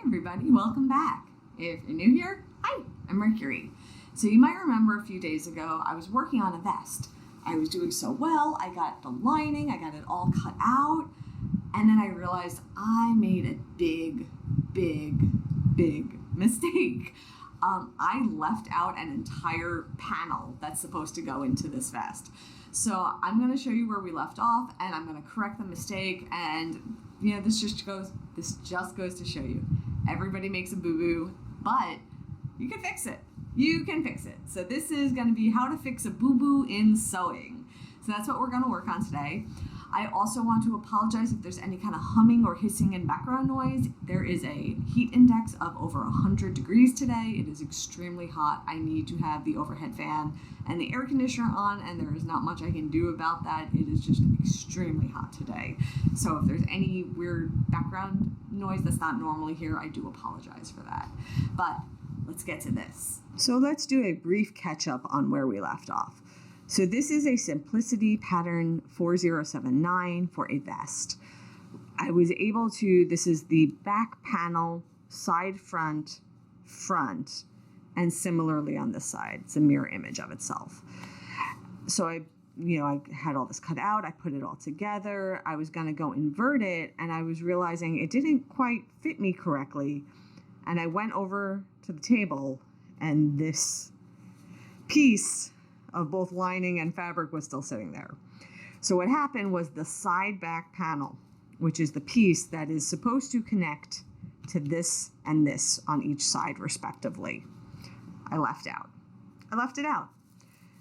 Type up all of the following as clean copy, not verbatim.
everybody, welcome back. If you're new here, hi, I'm Mercury. So you might remember a few days ago, I was working on a vest. I was doing so well, I got the lining, I got it all cut out, and then I realized I made a big mistake. I left out an entire panel that's supposed to go into this vest. So I'm going to show you where we left off, and I'm going to correct the mistake, and this just goes to show you. Everybody makes a boo-boo, but you can fix it. You can fix it. So this is going to be how to fix a boo-boo in sewing. So that's what we're going to work on today. I also want to apologize if there's any kind of humming or hissing and background noise. There is a heat index of over 100 degrees today. It is extremely hot. I need to have the overhead fan and the air conditioner on, and there is not much I can do about that. It is just extremely hot today. So if there's any weird background noise that's not normally here, I do apologize for that. But let's get to this. So let's do a brief catch up on where we left off. So this is a Simplicity pattern 4079 for a vest. I was able to, this is the back panel, side front, and similarly on this side. It's a mirror image of itself. So I had all this cut out. I put it all together. I was going to go invert it, and I was realizing it didn't quite fit me correctly. And I went over to the table, and this piece of both lining and fabric was still sitting there. So what happened was the side back panel, which is the piece that is supposed to connect to this and this on each side respectively, I left it out.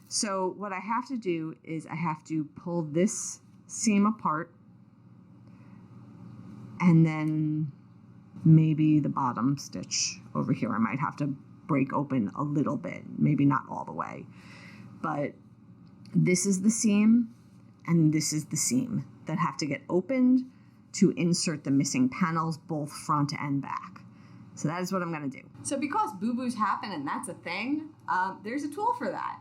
So what I have to do is I have to pull this seam apart, and then maybe the bottom stitch over here I might have to break open a little bit, maybe not all the way. But this is the seam, and this is the seam that have to get opened to insert the missing panels, both front and back. So that is what I'm going to do. So because boo-boos happen and that's a thing, there's a tool for that.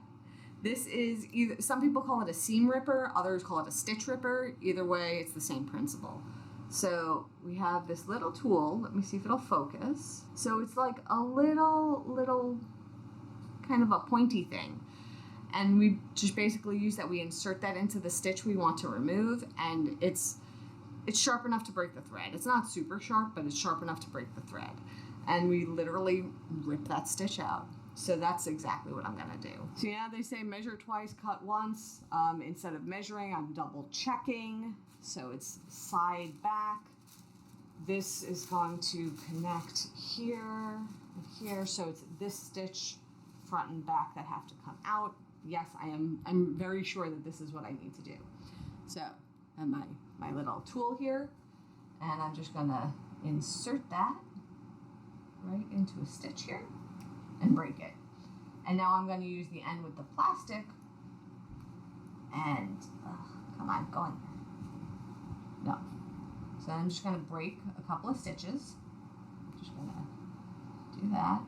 This is either, some people call it a seam ripper, others call it a stitch ripper. Either way, it's the same principle. So we have this little tool. Let me see if it'll focus. So it's like a little kind of a pointy thing. And we just basically use that. We insert that into the stitch we want to remove, and it's sharp enough to break the thread. It's not super sharp, but it's sharp enough to break the thread. And we literally rip that stitch out. So that's exactly what I'm gonna do. So they say measure twice, cut once. Instead of measuring, I'm double checking. So it's side back. This is going to connect here and here. So it's this stitch, front and back, that have to come out. Yes, I'm very sure that this is what I need to do. So I have my little tool here, and I'm just gonna insert that right into a stitch here and break it. And now I'm gonna use the end with the plastic and, come on, go in there. No. So I'm just gonna break a couple of stitches. Just gonna do that.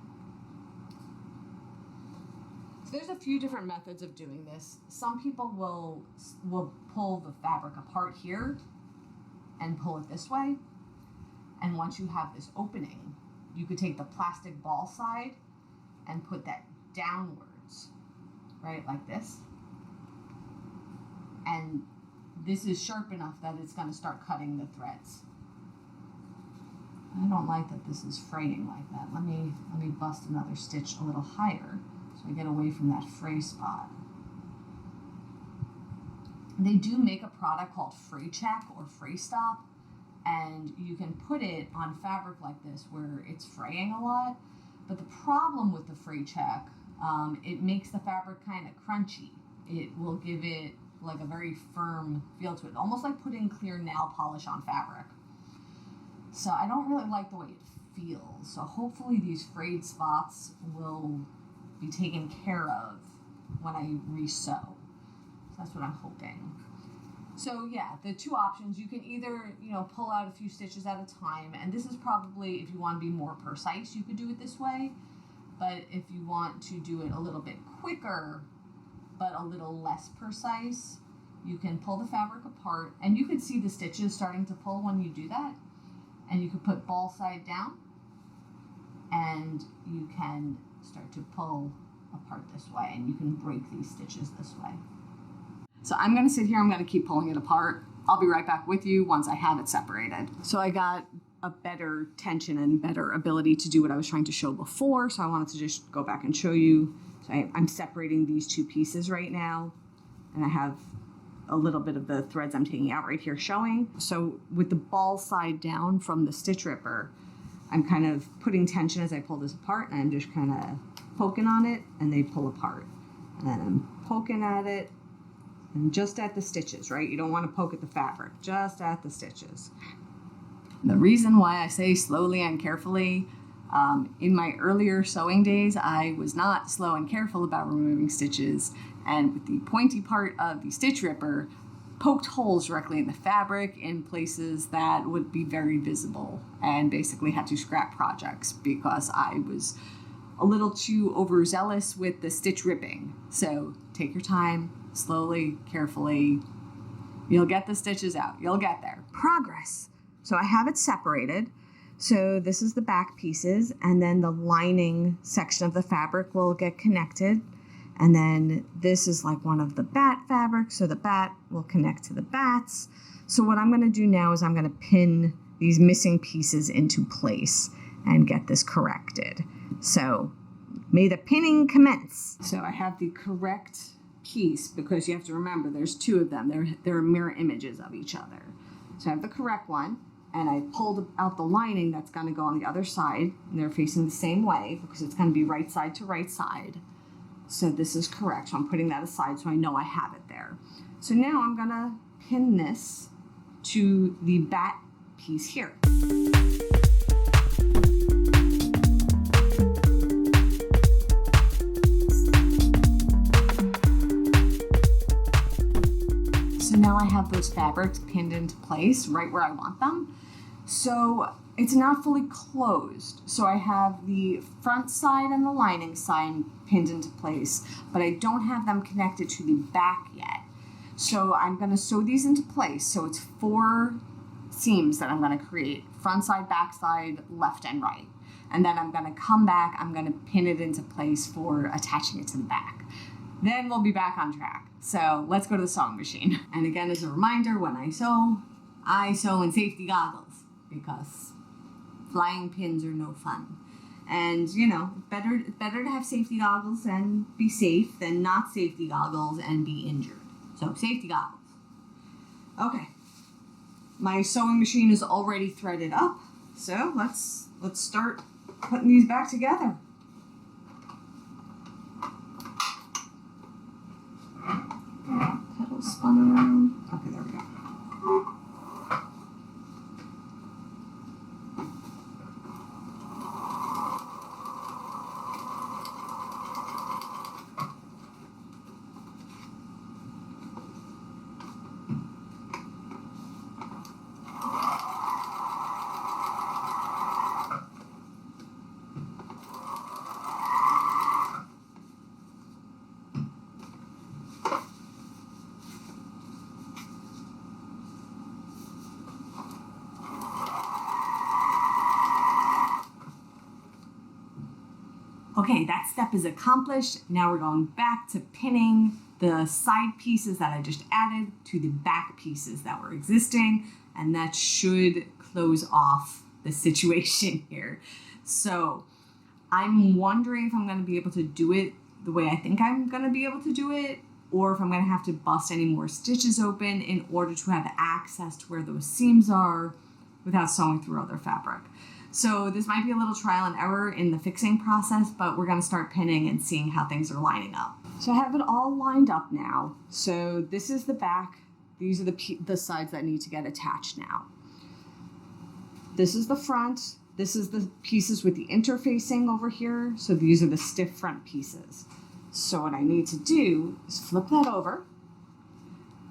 There's a few different methods of doing this. Some people will pull the fabric apart here and pull it this way. And once you have this opening, you could take the plastic ball side and put that downwards, right, like this. And this is sharp enough that it's going to start cutting the threads. I don't like that this is fraying like that. Let me bust another stitch a little higher, so I get away from that fray spot. They do make a product called Fray Check or Fray Stop, and you can put it on fabric like this where it's fraying a lot. But the problem with the Fray Check, it makes the fabric kind of crunchy. It will give it like a very firm feel to it, almost like putting clear nail polish on fabric. So I don't really like the way it feels. So hopefully these frayed spots will be taken care of when I re-sew. So that's what I'm hoping. So yeah, the two options, you can either, pull out a few stitches at a time, and this is probably, if you want to be more precise, you could do it this way. But if you want to do it a little bit quicker, but a little less precise, you can pull the fabric apart, and you could see the stitches starting to pull when you do that. And you could put ball side down and you can start to pull apart this way, and you can break these stitches this way. So I'm going to sit here, I'm going to keep pulling it apart. I'll be right back with you once I have it separated. So I got a better tension and better ability to do what I was trying to show before, so I wanted to just go back and show you. So I'm separating these two pieces right now, and I have a little bit of the threads I'm taking out right here showing. So with the ball side down from the stitch ripper, I'm kind of putting tension as I pull this apart, and I'm just kind of poking on it, and they pull apart. And then I'm poking at it, and just at the stitches, right? You don't want to poke at the fabric, just at the stitches. The reason why I say slowly and carefully, in my earlier sewing days, I was not slow and careful about removing stitches, and with the pointy part of the stitch ripper, poked holes directly in the fabric in places that would be very visible, and basically had to scrap projects because I was a little too overzealous with the stitch ripping. So take your time, slowly, carefully. You'll get the stitches out. You'll get there. Progress. So I have it separated. So this is the back pieces, and then the lining section of the fabric will get connected. And then this is like one of the bat fabrics, so the bat will connect to the bats. So what I'm going to do now is I'm going to pin these missing pieces into place and get this corrected. So may the pinning commence. So I have the correct piece, because you have to remember there's two of them. They're mirror images of each other. So I have the correct one, and I pulled out the lining that's going to go on the other side, and they're facing the same way because it's going to be right side to right side. So this is correct. So I'm putting that aside so I know I have it there. So now I'm going to pin this to the bat piece here. So now I have those fabrics pinned into place right where I want them. So it's not fully closed. So I have the front side and the lining side pinned into place, but I don't have them connected to the back yet. So I'm going to sew these into place. So it's 4 seams that I'm going to create: front side, back side, left and right. And then I'm going to come back, I'm going to pin it into place for attaching it to the back. Then we'll be back on track. So let's go to the sewing machine. And again, as a reminder, when I sew in safety goggles, because flying pins are no fun. And you know, better to have safety goggles and be safe than not safety goggles and be injured. So safety goggles. Okay, my sewing machine is already threaded up, so let's start putting these back together. Petals spun around. Okay, there we go. Okay, that step is accomplished. Now we're going back to pinning the side pieces that I just added to the back pieces that were existing, and that should close off the situation here. So I'm wondering if I'm going to be able to do it the way I think I'm going to be able to do it, or if I'm going to have to bust any more stitches open in order to have access to where those seams are without sewing through other fabric. So this might be a little trial and error in the fixing process, but we're going to start pinning and seeing how things are lining up. So I have it all lined up now. So this is the back. These are the sides that need to get attached now. This is the front. This is the pieces with the interfacing over here. So these are the stiff front pieces. So what I need to do is flip that over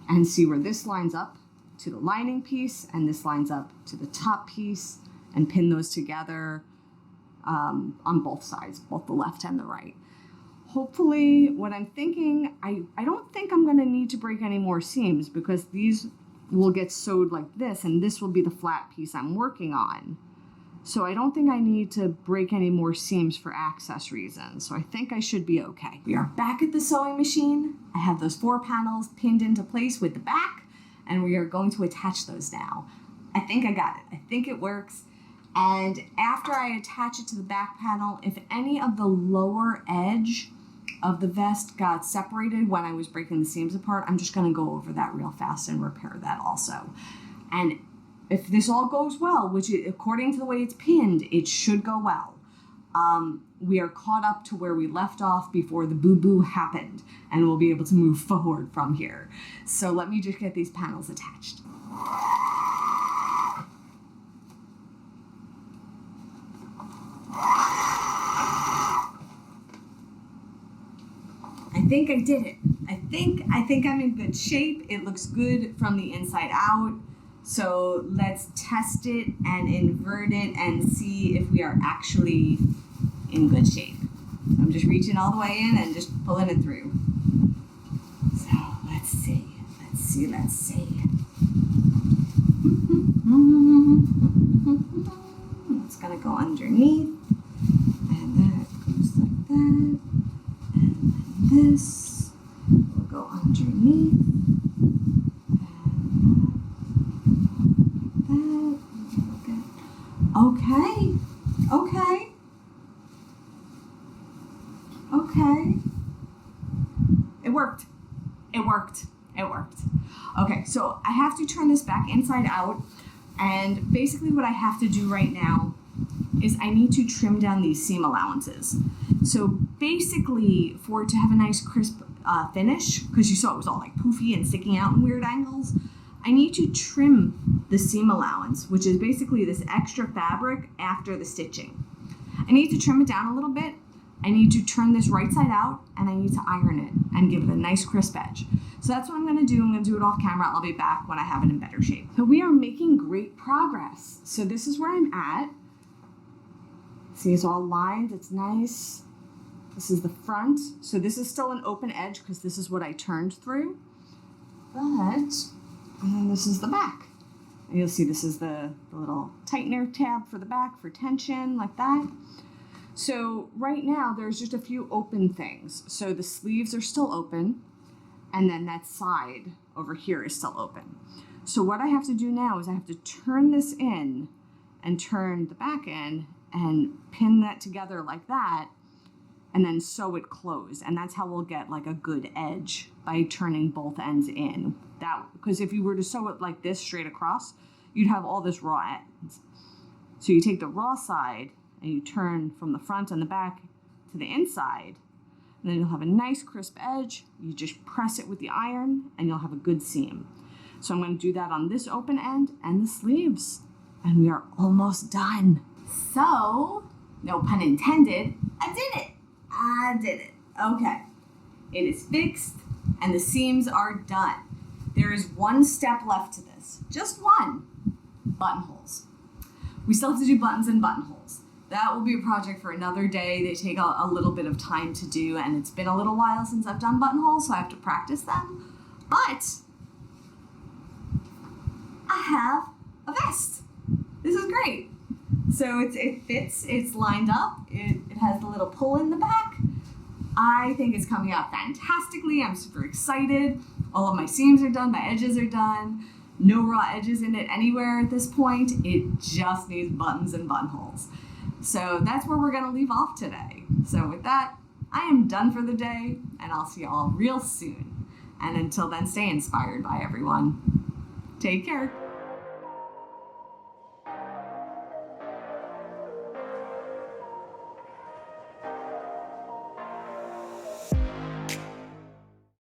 and see where this lines up to the lining piece and this lines up to the top piece, and pin those together on both sides, both the left and the right. Hopefully, what I'm thinking, I don't think I'm gonna need to break any more seams, because these will get sewed like this, and this will be the flat piece I'm working on. So I don't think I need to break any more seams for access reasons. So I think I should be okay. We are back at the sewing machine. I have those 4 panels pinned into place with the back, and we are going to attach those now. I think I got it. I think it works. And after I attach it to the back panel, if any of the lower edge of the vest got separated when I was breaking the seams apart, I'm just gonna go over that real fast and repair that also. And if this all goes well, which according to the way it's pinned, it should go well. We are caught up to where we left off before the boo-boo happened, and we'll be able to move forward from here. So let me just get these panels attached. I think I did it. I think I'm in good shape. It looks good from the inside out. So let's test it and invert it and see if we are actually in good shape. I'm just reaching all the way in and just pulling it through. So let's see. It's gonna go underneath, and that goes like that, and then this will go underneath. Okay. It worked. Okay, so I have to turn this back inside out, and basically what I have to do right now is I need to trim down these seam allowances. So basically, for it to have a nice crisp finish, because you saw it was all like poofy and sticking out in weird angles, I need to trim the seam allowance, which is basically this extra fabric after the stitching. I need to trim it down a little bit. I need to turn this right side out, and I need to iron it and give it a nice crisp edge. So that's what I'm gonna do. I'm gonna do it off camera. I'll be back when I have it in better shape. So we are making great progress. So this is where I'm at. See, it's all lined, it's nice. This is the front. So this is still an open edge because this is what I turned through. And then this is the back. And you'll see this is the little tightener tab for the back for tension, like that. So right now there's just a few open things. So the sleeves are still open, and then that side over here is still open. So what I have to do now is I have to turn this in and turn the back in and pin that together like that, and then sew it closed. And that's how we'll get like a good edge, by turning both ends in. Because if you were to sew it like this straight across, you'd have all this raw ends. So you take the raw side and you turn from the front and the back to the inside, and then you'll have a nice crisp edge. You just press it with the iron and you'll have a good seam. So I'm going to do that on this open end and the sleeves, and we are almost done. So, no pun intended, I did it. Okay, it is fixed and the seams are done. There is one step left to this, just one: buttonholes. We still have to do buttons and buttonholes. That will be a project for another day. They take a little bit of time to do, and it's been a little while since I've done buttonholes, so I have to practice them. But I have a vest. This is great. So it fits, it's lined up, it has the little pull in the back. I think it's coming out fantastically. I'm super excited. All of my seams are done, my edges are done. No raw edges in it anywhere at this point. It just needs buttons and buttonholes. So that's where we're gonna leave off today. So with that, I am done for the day, and I'll see you all real soon. And until then, stay inspired by everyone. Take care.